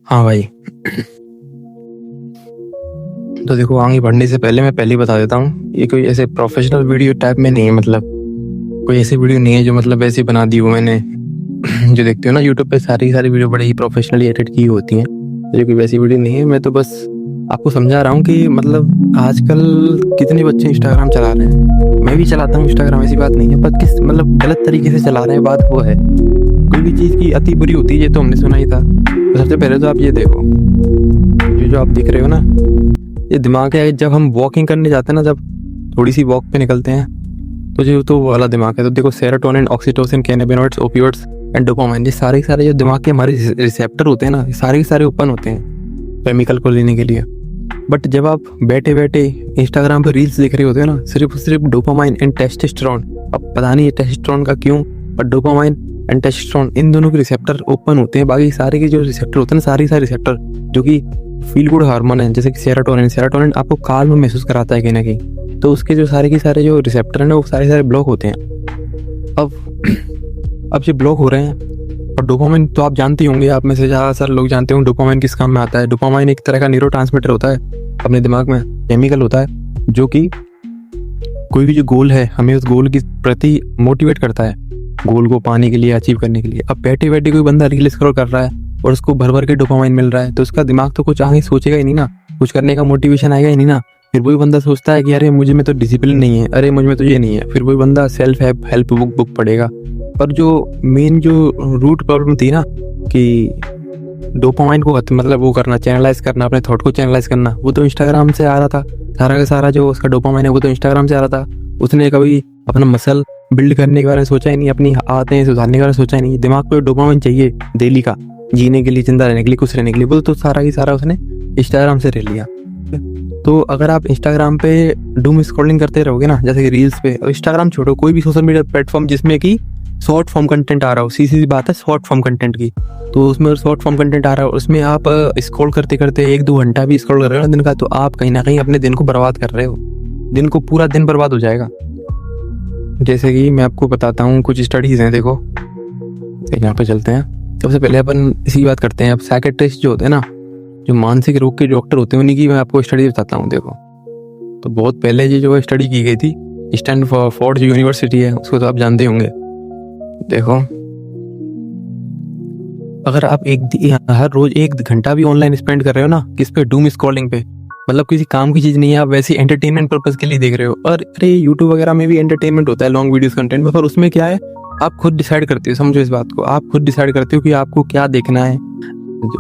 हाँ भाई। तो देखो, आगे बढ़ने से पहले मैं पहले ही बता देता हूँ, ये कोई ऐसे प्रोफेशनल वीडियो टाइप में नहीं है। मतलब कोई ऐसी वीडियो नहीं है जो मतलब ऐसे बना दी हो मैंने। जो देखते हो ना यूट्यूब पे, सारी वीडियो बड़े ही प्रोफेशनली एडिट की होती हैं। ये कोई वैसी वीडियो नहीं है। मैं तो बस आपको समझा रहा हूँ कि मतलब आजकल कितने बच्चे इंस्टाग्राम चला रहे हैं। मैं भी चलाता हूँ इंस्टाग्राम, ऐसी बात नहीं है, पर किस मतलब गलत तरीके से चला रहे हैं, बात वो है। कोई भी चीज़ की अति बुरी होती है, ये तो हमने सुना ही था। तो सबसे पहले तो आप ये देखो, ये जो आप दिख रहे हो ना, ये दिमाग है। जब हम वॉकिंग करने जाते हैं ना, जब थोड़ी सी वॉक पे निकलते हैं, तो जो तो वो वाला दिमाग है। तो देखो, serotonin, oxytocin, cannabinoids, opioids and dopamine, ये सारे जो दिमाग के हमारे रिसेप्टर होते हैं ना, ये सारे ओपन होते हैं केमिकल को लेने के लिए। बट जब आप बैठे बैठे इंस्टाग्राम पे रील्स देख रहे होते हैं ना, सिर्फ डोपामाइन एंड टेस्टोस्टेरोन, अब पता नहीं ये टेस्टोस्टेरोन का क्यों, पर डोपामाइन एंड टेस्टोस्टेरोन, इन दोनों के रिसेप्टर ओपन होते हैं। बाकी सारे के जो रिसेप्टर होते हैं ना, सारे रिसेप्टर जो कि फील गुड हार्मोन है, जैसे कि सेरोटोनिन आपको काल्म महसूस कराता है कहीं ना कहीं, तो उसके जो सारे जो रिसेप्टर हैं ना, वो सारे ब्लॉक होते हैं। अब ये ब्लॉक हो रहे हैं। और डोपामाइन तो आप जानते होंगे, आप में से ज़्यादातर लोग जानते होंगे डोपामाइन किस काम में आता है। डोपामाइन एक तरह का न्यूरोट्रांसमीटर होता है अपने दिमाग में, केमिकल होता है, जो कि कोई भी जो गोल है, हमें उस गोल के प्रति मोटिवेट करता है, गोल को पाने के लिए, अचीव करने के लिए। अब बैठे बैठे कोई बंदा रील स्क्रॉल कर रहा है और उसको भर के डोपामाइन मिल रहा है, तो उसका दिमाग तो कुछ आगे सोचेगा ही नहीं ना, कुछ करने का मोटिवेशन आएगा ही नहीं ना। फिर वही बंदा सोचता है कि अरे मुझे में तो डिसिप्लिन नहीं है, अरे मुझ में तो ये नहीं है। फिर वही बंदा सेल्फ हेल्प बुक पढ़ेगा। पर जो मेन जो रूट प्रॉब्लम थी ना, कि डोपामाइन को मतलब वो करना, चैनलाइज करना, अपने थॉट को चैनलाइज करना, वो तो इंस्टाग्राम से आ रहा था। सारा का सारा जो उसका डोपामाइन है, वो तो इंस्टाग्राम से आ रहा था। उसने कभी अपना मसल बिल्ड करने के बारे में सोचा ही नहीं, अपनी आदतें सुधारने के बारे में सोचा ही नहीं। दिमाग को डोपामाइन चाहिए डेली का, जीने के लिए, जिंदा रहने के लिए, खुश रहने के लिए, वो तो सारा की सारा उसने इंस्टाग्राम से ले लिया। तो अगर आप इंस्टाग्राम पे डूम स्क्रॉलिंग करते रहोगे ना, जैसे कि रील्स पे, और इंस्टाग्राम छोड़ो, कोई भी सोशल मीडिया प्लेटफॉर्म जिसमें कि शॉर्ट फॉर्म कंटेंट आ रहा हो, सीधी बात है शॉर्ट फॉर्म कंटेंट की, तो उसमें शॉर्ट फॉर्म कंटेंट आ रहा है, उसमें आप स्क्रॉल करते करते 1-2 घंटा भी स्क्रॉल कर रहे हो ना दिन का, तो आप कहीं ना कहीं अपने दिन को बर्बाद कर रहे हो। दिन को पूरा दिन बर्बाद हो जाएगा। जैसे कि मैं आपको बताता हूँ, कुछ स्टडीज़ हैं, देखो यहाँ पे चलते हैं। सबसे पहले अपन इसी बात करते हैं। अब साइकेट्रिस्ट जो होते हैं ना, जो मानसिक रोग के डॉक्टर होते हैं, उन्हीं की मैं आपको स्टडी बताता हूँ। देखो, तो बहुत पहले ये जो स्टडी की गई थी, स्टैनफोर्ड जो यूनिवर्सिटी है, उसको तो आप जानते होंगे। देखो, अगर आप हर रोज 1 घंटा भी ऑनलाइन स्पेंड कर रहे हो ना, किस पे, डूम स्क्रॉलिंग पे, मतलब किसी काम की चीज़ नहीं है, आप वैसे एंटरटेनमेंट पर्पज के लिए देख रहे हो। और अरे यूट्यूब वगैरह में भी एंटरटेनमेंट होता है, लॉन्ग वीडियोस कंटेंट में, पर उसमें क्या है, आप खुद डिसाइड करते हो। समझो इस बात को, आप खुद डिसाइड करते हो कि आपको क्या देखना है।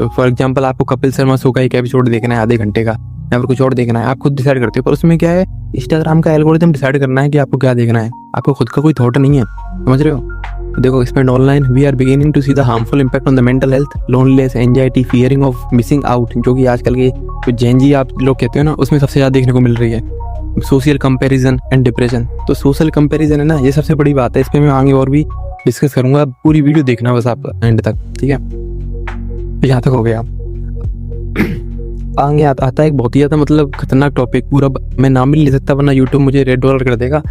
फॉर एग्जाम्पल, आपको कपिल शर्मा शो का एक एपिसोड देखना है आधे घंटे का, या फिर कुछ और देखना है, आप खुद डिसाइड करते हो। पर उसमें क्या है, इंस्टाग्राम का एल्गोरिथम डिसाइड करना है कि आपको क्या देखना है, आपको खुद का कोई थॉट नहीं है। समझ रहे हो? देखो, spend online, we are beginning to see the harmful impact on the mental health, loneliness, anxiety, fearing of missing out, जो कि आजकल के जो जेनजी आप लोग कहते हो ना, उसमें सबसे ज़्यादा देखने को मिल रही है। सोशल कंपैरिजन एंड डिप्रेशन, तो सोशल कंपैरिजन है ना, ये सबसे बड़ी बात है। इस पर मैं आगे और भी डिस्कस करूंगा, पूरी वीडियो देखना बस आप एंड तक, ठीक है? यहाँ तक हो गया। आगे आता है एक बहुत ही ज़्यादा मतलब खतरनाक टॉपिक, पूरा मैं नाम भी नहीं ले सकता वरना यूट्यूब मुझे $1 कर देगा।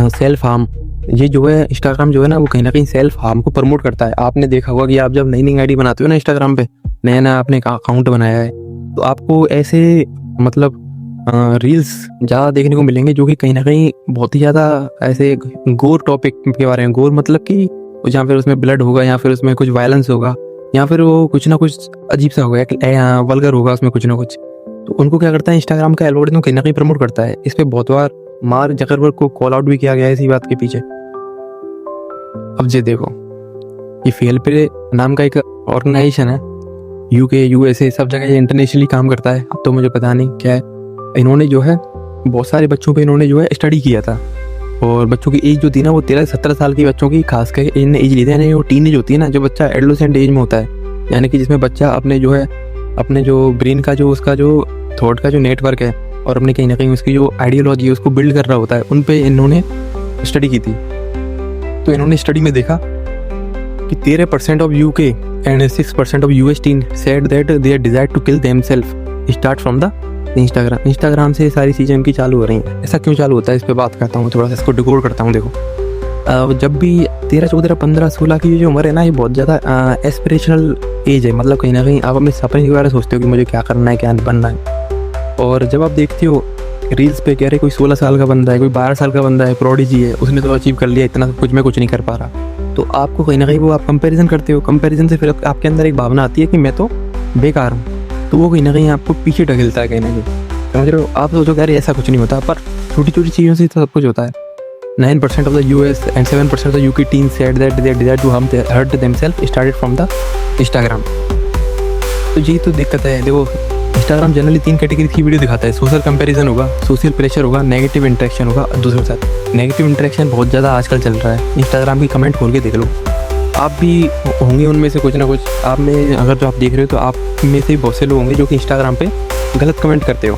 Self harm. ये जो है इंस्टाग्राम जो है ना, वो कहीं ना कहीं सेल्फ हार्म को प्रमोट करता है। आपने देखा होगा कि आप जब नई आईडी बनाते हो ना इंस्टाग्राम पे, नया आपने अकाउंट बनाया है, तो आपको ऐसे मतलब रील्स ज़्यादा देखने को मिलेंगे जो कि कहीं ना कहीं बहुत ही ज़्यादा ऐसे गोर टॉपिक के बारे में। गोर मतलब कि जहाँ फिर उसमें ब्लड होगा, या फिर उसमें कुछ वायलेंस होगा, या फिर वो कुछ ना कुछ अजीब सा होगा, वल्गर होगा उसमें कुछ ना कुछ। तो उनको क्या करता है, इंस्टाग्राम का एल्गोरिथम कहीं ना कहीं प्रमोट करता है। इस पर बहुत बार मार्क जकरबर्ग को कॉल आउट भी किया गया है इसी बात के पीछे। अब ये देखो, ये फेल पे नाम का एक ऑर्गेनाइजेशन है, यूके, यूएसए, सब जगह इंटरनेशनली काम करता है। अब तो मुझे पता नहीं क्या है। इन्होंने जो है बहुत सारे बच्चों पे इन्होंने जो है स्टडी किया था, और बच्चों की एज जो थी ना, वो 13-17 साल की बच्चों की खास करके इन्हें एज ली थी। यानी वो टीनेज होती है ना, जो बच्चा एडोलेसेंट एज में होता है, यानी कि जिसमें बच्चा अपने जो है अपने जो ब्रेन का जो उसका जो थॉट का जो नेटवर्क है, और अपने कहीं ना कहीं उसकी जो आइडियोलॉजी है उसको बिल्ड कर रहा होता है, उन पे इन्होंने स्टडी की थी। तो इन्होंने स्टडी में देखा कि 13% of UK and 6% of US teen said that they desire to kill themselves start from the Instagram से सारी चीज़ें उनकी चालू हो रही हैं। ऐसा क्यों चालू होता है, इस पर बात करता हूँ, थोड़ा सा इसको डिकोड करता हूँ। देखो, जब भी 13, 14, 15, 16 की जो उम्र है ना, ये बहुत ज़्यादा एस्पिरेशनल एज है। मतलब कहीं ना कहीं आप अपने सपने के बारे में सोचते हो कि मुझे क्या करना है, क्या बनना है। और जब आप देखते हो रील्स पे कह रहे कोई 16 साल का बंदा है, कोई 12 साल का बंदा है, प्रोडिजी है, उसने तो अचीव कर लिया इतना, कुछ मैं कुछ नहीं कर पा रहा, तो आपको कहीं ना कहीं वो आप कंपैरिजन करते हो। कंपैरिजन से फिर आपके अंदर एक भावना आती है कि मैं तो बेकार हूँ, तो वो कहीं ना कहीं आपको पीछे ढकेलता है कहीं ना कहीं। समझ रहे हो? आप सोचो यार ऐसा कुछ नहीं होता, पर छोटी छोटी चीज़ों से तो सब कुछ होता है। 9% of the US and 7% of the UK teens said that they desire to hurt themselves started from the Instagram। तो यही तो दिक्कत है। देखो, इंस्टाग्राम जनरली 3 कैटेगरी की वीडियो दिखाता है। सोशल कंपैरिजन होगा, सोशल प्रेशर होगा, नेगेटिव इंटरेक्शन होगा दूसरे के साथ। नेगेटिव इंटरेक्शन बहुत ज़्यादा आजकल चल रहा है। इंस्टाग्राम की कमेंट खोल के देख लो, आप भी होंगे उनमें से कुछ ना कुछ। आप में अगर जो आप देख रहे हो तो आप में से बहुत से लोग होंगे जो कि इंस्टाग्राम पे गलत कमेंट करते हो।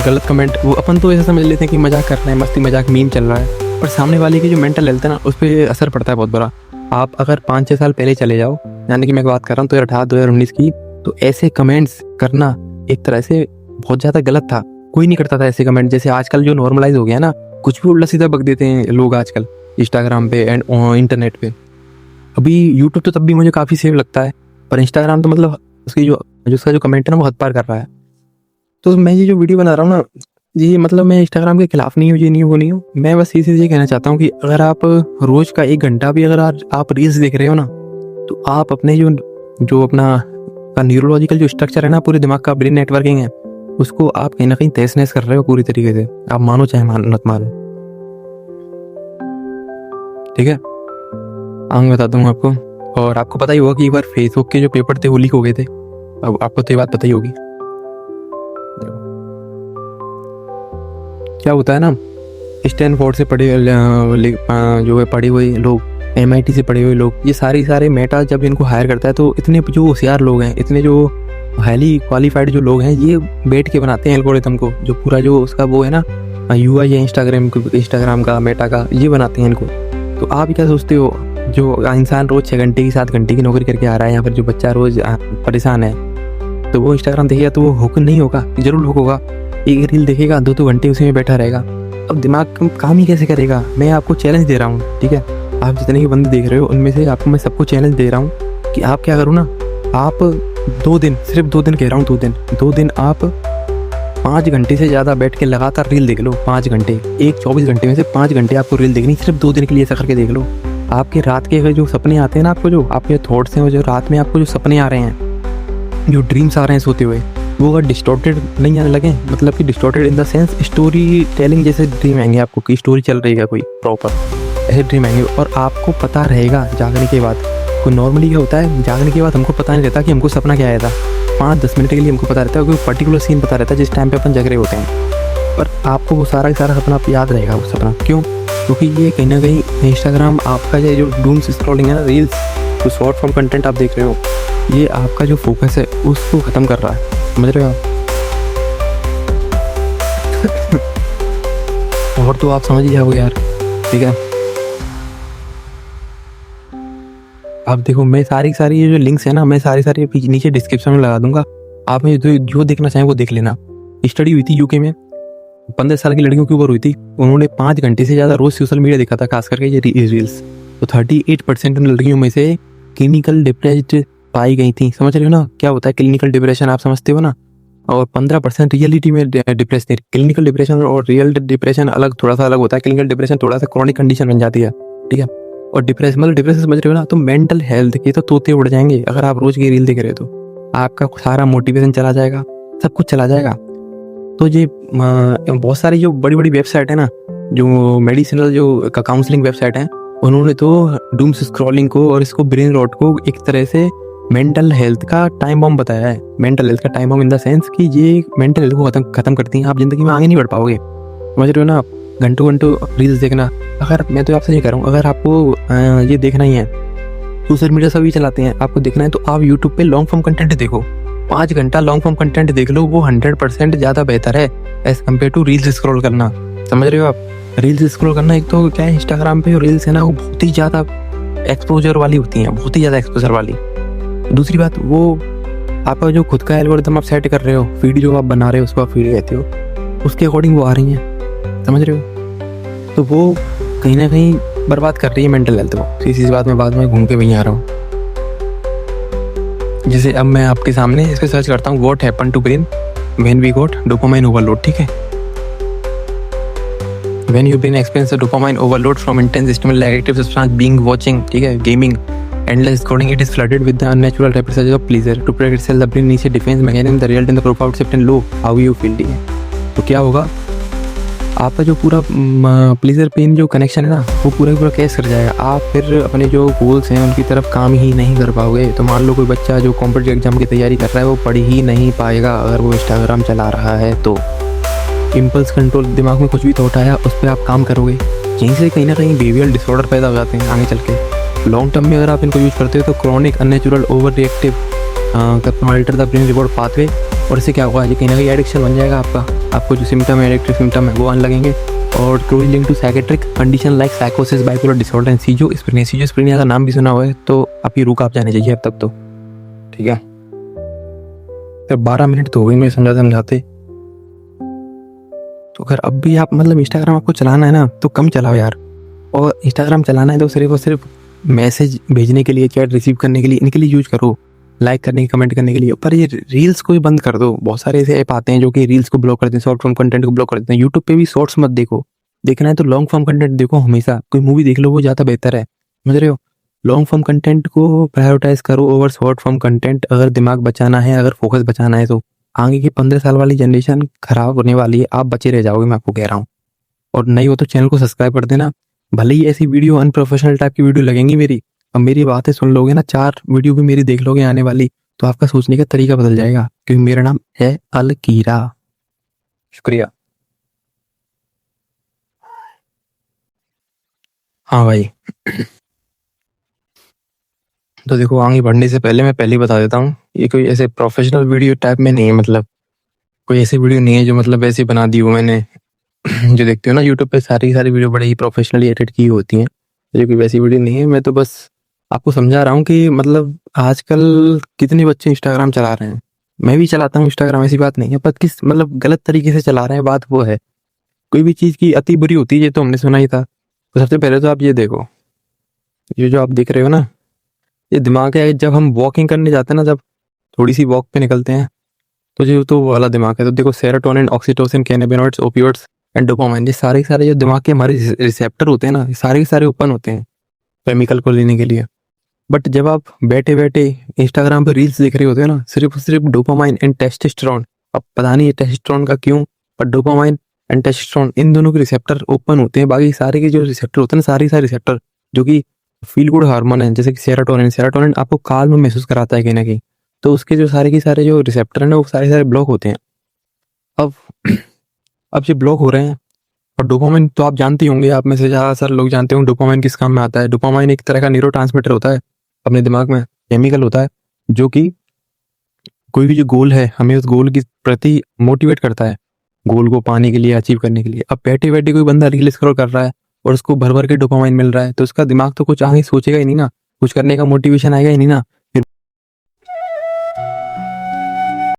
गलत कमेंट वो अपन तो ऐसा समझ लेते हैं कि मजाक कर रहे हैं, मस्ती मजाक मीम चल रहा है, पर सामने वाले की जो मेंटल हेल्थ है ना, उस पर असर पड़ता है बहुत बड़ा। आप अगर 5-6 साल पहले चले जाओ, यानी कि मैं बात कर रहा हूँ 2018, 2019 की, तो ऐसे कमेंट्स करना एक तरह से बहुत ज़्यादा गलत था। कोई नहीं करता था ऐसे कमेंट। जैसे आजकल जो नॉर्मलाइज हो गया ना, कुछ भी उल्टा सीधा बक देते हैं लोग आजकल इंस्टाग्राम पे एंड इंटरनेट पे। अभी यूट्यूब तो तब भी मुझे काफ़ी सेफ लगता है, पर इंस्टाग्राम तो मतलब उसका जो कमेंट है ना, वो हद पार कर रहा है। तो मैं ये जो वीडियो बना रहा हूँ ना, ये मतलब मैं इंस्टाग्राम के खिलाफ नहीं हूँ, ये नहीं, वो नहीं हूँ। मैं बस ये कहना चाहता हूँ कि अगर आप रोज़ का 1 घंटा भी अगर आप रील्स देख रहे हो ना, तो आप अपने जो अपना न्यूरोलॉजिकल जो स्ट्रक्चर है ना, पूरे दिमाग का ब्रेन नेटवर्किंग है, उसको आप कहीं ना कहीं तहस नहस कर रहे हो पूरी तरीके से। आप मानो चाहे मत मानो, ठीक है? आगे बताता हूँ आपको। और आपको पता ही होगा कि एक बार फेसबुक के जो पेपर थे वो लीक हो गए थे। अब आपको तो ये बात पता ही होगी। क्या होता है ना, स्टैनफोर्ड से पढ़े हुए लोग, MIT से पढ़े हुए लोग, ये सारे मेटा जब इनको हायर करता है, तो इतने जो होशियार लोग हैं, इतने जो हाईली क्वालिफाइड जो लोग हैं, ये बैठ के बनाते हैं एल्गोरिथम को। जो पूरा जो उसका वो है ना, UI है इंस्टाग्राम का, मेटा का, ये बनाते हैं इनको। तो आप क्या सोचते हो, जो इंसान रोज़ 6 घंटे की 7 घंटे की नौकरी करके आ रहा है, या फिर जो बच्चा रोज़ परेशान है, तो वो इंस्टाग्राम देखेगा तो वो हुक नहीं होगा? जरूर हुक होगा। एक रील देखेगा, 2 घंटे उसी में बैठा रहेगा। अब दिमाग काम ही कैसे करेगा? मैं आपको चैलेंज दे रहा हूँ, ठीक है? आप जितने भी बंदे देख रहे हो, उनमें से आपको मैं सबको चैलेंज दे रहा हूँ कि आप क्या करो ना, आप 2 दिन, सिर्फ 2 दिन कह रहा हूँ, 2 दिन आप 5 घंटे से ज़्यादा बैठ के लगातार रील देख लो। 5 घंटे, एक 24 घंटे में से 5 घंटे आपको रील देखनी, सिर्फ 2 दिन के लिए ऐसा करके देख लो। आपके रात के जो सपने आते हैं ना, आपको जो आपके थॉट्स हैं, वो जो रात में आपको जो सपने आ रहे हैं, जो ड्रीम्स आ रहे हैं सोते हुए, वो अगर डिस्टॉर्टेड नहीं आने लगे, मतलब कि distorted in the sense story telling जैसे ड्रीम आएंगे आपको, कि स्टोरी चल रही है कोई प्रॉपर, ऐसे ड्रीम आएंगे। और आपको पता रहेगा जागने के बाद, कोई नॉर्मली क्या होता है, जागने के बाद हमको पता नहीं रहता कि हमको सपना क्या आया था। 5-10 मिनट के लिए हमको पता रहता है, कोई पर्टिकुलर सीन पता रहता है जिस टाइम पे अपन जग रहे होते हैं, पर आपको वो सारा सपना याद रहेगा वो सपना। क्यों? क्योंकि ये कहीं ना कहीं इंस्टाग्राम आपका जो डूम स्क्रॉलिंग है ना, रील्स, जो शॉर्ट फॉर्म कंटेंट आप देख रहे हो, ये आपका जो फोकस है उसको ख़त्म कर रहा है। समझ रहे हो आप? और तो आप समझ ही जाओगे यार, ठीक है? आप देखो, मैं सारी ये जो लिंक्स है ना, मैं सारी नीचे डिस्क्रिप्शन में लगा दूंगा। आप में जो देखना चाहें वो देख लेना। स्टडी हुई थी यूके में, 15 साल की लड़कियों के ऊपर हुई थी। उन्होंने 5 घंटे से ज़्यादा रोज़ सोशल मीडिया देखा था, खास करके ये रील्स। तो 38% लड़कियों में से क्लिनिकल डिप्रेस्ड पाई गई थी। समझ रहे हो ना क्या होता है क्लिनिकल डिप्रेशन? आप समझते हो ना? और 15% रियलिटी में डिप्रेस थे। क्लिनिकल डिप्रेशन और रियल डिप्रेशन थोड़ा सा अलग होता है। क्लिनिकल डिप्रेशन थोड़ा सा क्रॉनिक कंडीशन बन जाती है, ठीक है? और डिप्रेशन समझ रहे हो ना? तो मेंटल हेल्थ के तो तोते उड़ जाएंगे अगर आप रोज की रील देख रहे हो। तो आपका सारा मोटिवेशन चला जाएगा, सब कुछ चला जाएगा। तो ये बहुत सारी जो बड़ी बड़ी वेबसाइट है ना, जो मेडिसिनल जो काउंसलिंग वेबसाइट है, उन्होंने तो डूम स्क्रॉलिंग को और इसको ब्रेन रॉट को एक तरह से मेंटल हेल्थ का टाइम बम बताया है। मेंटल हेल्थ का time bomb in the sense कि ये मेंटल हेल्थ को खत्म करती हैं। आप जिंदगी में आगे नहीं बढ़ पाओगे। समझ रहे हो ना? घंटों रील्स देखना। अगर मैं तो आपसे ये कह रहा हूँ, अगर आपको ये देखना ही है, सोशल मीडिया सभी चलाते हैं, आपको देखना है तो आप यूट्यूब पे लॉन्ग फॉर्म कंटेंट देखो। 5 घंटा लॉन्ग फॉर्म कंटेंट देख लो, वो 100% ज़्यादा बेहतर है as compared to reels scroll करना। समझ रहे हो आप? रील्स स्क्रॉल करना, एक तो क्या है, इंस्टाग्राम पे रील्स है ना, वो बहुत ही ज़्यादा एक्सपोजर वाली होती हैं, बहुत ही ज़्यादा एक्सपोजर वाली। दूसरी बात, वो आपका जो खुद का एल्गोरिथम आप सेट कर रहे हो, फीड जो आप बना रहे हो, उसको आप फीड कहते हो, उसके अकॉर्डिंग वो आ रही हैं। समझ रहे हो? तो वो कहीं ना कहीं बर्बाद कर रही है मेंटल हेल्थ को। इसी बात में बाद में घूम के वहीं आ रहा हूँ। जैसे अब मैं आपके सामने इसको सर्च करता हूँ, what happen to brain when we got dopamine overload. ठीक है, when your brain experience dopamine overload from intense stimulus active substance being watching, ठीक है, gaming, endless scrolling, it is flooded with the unnatural rapid surges of pleasure. To protect itself, the brain needs a defense mechanism that result in the profound shift in low how you feel. ठीक है, तो क्या होगा, आपका जो पूरा pleaser pen जो connection है ना, वो पूरा पूरा कैश कर जाएगा। आप फिर अपने जो गोल्स हैं उनकी तरफ काम ही नहीं कर पाओगे। तो मान लो कोई बच्चा जो कॉम्पिटिटिव एग्जाम की तैयारी कर रहा है वो पढ़ ही नहीं पाएगा अगर वो इंस्टाग्राम चला रहा है। तो इम्पल्स कंट्रोल, दिमाग में कुछ भी थॉट आया उस पर आप काम करोगे, यहीं से कहीं ना कहीं बिहेवियरल डिसऑर्डर पैदा हो जाते हैं आगे चल के। लॉन्ग टर्म में अगर आप इनको यूज़ करते हो तो chronic unnatural over reactive alter the brain reward pathway, और इससे क्या होगा, ये कहीं ना कहीं एडिक्शन बन जाएगा आपका। आपको जो सिम्टम है, एडिक्टिव सिम्टम है, वो आने लगेंगे। और closely link to psychiatric condition like साइकोसिस, बाइपोलर डिसऑर्डर एंड सीजोफ्रेनिया का नाम भी सुना हुआ है, तो आपकी रूह कांप जाने चाहिए अब तक तो। ठीक है, तो 12 मिनट तो हो गई मैं समझाते। तो अगर अब भी आप मतलब इंस्टाग्राम आपको चलाना है ना तो कम चलाओ यार, और इंस्टाग्राम चलाना है तो सिर्फ और सिर्फ मैसेज भेजने के लिए, चैट रिसीव करने के लिए, इनके लिए यूज करो, लाइक करने, कमेंट करने के लिए। पर ये रील्स को भी बंद कर दो। बहुत सारे ऐसे ऐप आते हैं जो कि रील्स को ब्लॉक करते हैं, शॉर्ट फॉर्म कंटेंट को ब्लॉक कर देते हैं। यूट्यूब पे भी शॉर्ट्स मत देखो, देखना है तो लॉन्ग फॉर्म कंटेंट देखो हमेशा। कोई मूवी देख लो, वो ज़्यादा बेहतर है, समझ रहे हो। लॉन्ग फॉर्म कंटेंट को प्रायोरिटाइज करो ओवर शॉर्ट फॉर्म कंटेंट। अगर दिमाग बचाना है, अगर फोकस बचाना है, तो आगे की 15 साल वाली जनरेशन खराब होने वाली है, आप बचे रह जाओगे, मैं आपको कह रहा हूँ। और नहीं हो तो चैनल को सब्सक्राइब कर देना। भले ही ऐसी वीडियो अनप्रोफेशनल टाइप की वीडियो लगेंगी मेरी, अब मेरी बातें सुन लोगे ना, 4 वीडियो भी मेरी देख लोगे आने वाली, तो आपका सोचने का तरीका बदल जाएगा, क्योंकि मेरा नाम है अलकीरा। शुक्रिया। हाँ भाई, तो देखो आगे बढ़ने से पहले मैं पहले ही बता देता हूँ, ये कोई ऐसे प्रोफेशनल वीडियो टाइप में नहीं है। मतलब कोई ऐसी वीडियो नहीं है जो मतलब ऐसे बना दी हो मैंने। जो देखते हो ना यूट्यूब पे, सारी वीडियो बड़े ही प्रोफेशनली एडिट की होती हैं, ये कोई वैसी वीडियो नहीं है। मैं तो बस आपको समझा रहा हूँ कि मतलब आजकल कितने बच्चे इंस्टाग्राम चला रहे हैं। मैं भी चलाता हूँ इंस्टाग्राम, ऐसी बात नहीं है, पर किस मतलब गलत तरीके से चला रहे हैं, बात वो है। कोई भी चीज़ की अति बुरी होती है, ये तो हमने सुना ही था। तो सबसे पहले तो आप ये देखो, ये जो आप देख रहे हो ना, ये दिमाग है। जब हम वॉकिंग करने जाते हैं ना, जब थोड़ी सी वॉक पे निकलते हैं, तो जो तो वो वाला दिमाग है। तो देखो, serotonin, oxytocin, cannabinoids, opioids and dopamine, ये सारे जो दिमाग के हमारे रिसेप्टर होते हैं ना, ये सारे के सारे ओपन होते हैं केमिकल को लेने के लिए। बट जब आप बैठे बैठे इंस्टाग्राम पे रील्स देख रहे होते हो ना, सिर्फ डोपामाइन एंड टेस्टोस्टेरोन, अब पता नहीं है टेस्टोस्टेरोन का क्यों, पर डोपामाइन एंड टेस्टोस्टेरोन, इन दोनों के रिसेप्टर ओपन होते हैं। बाकी सारे के जो रिसेप्टर होते हैं ना, सारे रिसेप्टर जो कि फील गुड हार्मोन है, जैसे कि सेरोटोनिन आपको काल्म महसूस कराता है कहीं ना कहीं, तो उसके जो सारे के सारे जो रिसेप्टर हैं ना, वो सारे ब्लॉक होते हैं। अब अब ये ब्लॉक हो रहे हैं। और डोपामाइन तो आप जानते ही होंगे, आप में से ज़्यादातर लोग जानते होंगे डोपामाइन किस काम में आता है। डोपामाइन एक तरह का न्यूरोट्रांसमीटर होता है अपने दिमाग में, केमिकल होता है, जो कि कोई भी जो गोल है, हमें उस गोल के प्रति मोटिवेट करता है, गोल को पाने के लिए, अचीव करने के लिए। अब बैठे बैठे कोई बंदा रील स्क्रॉल कर रहा है और उसको भर भर के डोपामाइन मिल रहा है, तो उसका दिमाग तो कुछ आगे सोचेगा ही नहीं ना, कुछ करने का मोटिवेशन आएगा ही नहीं ना।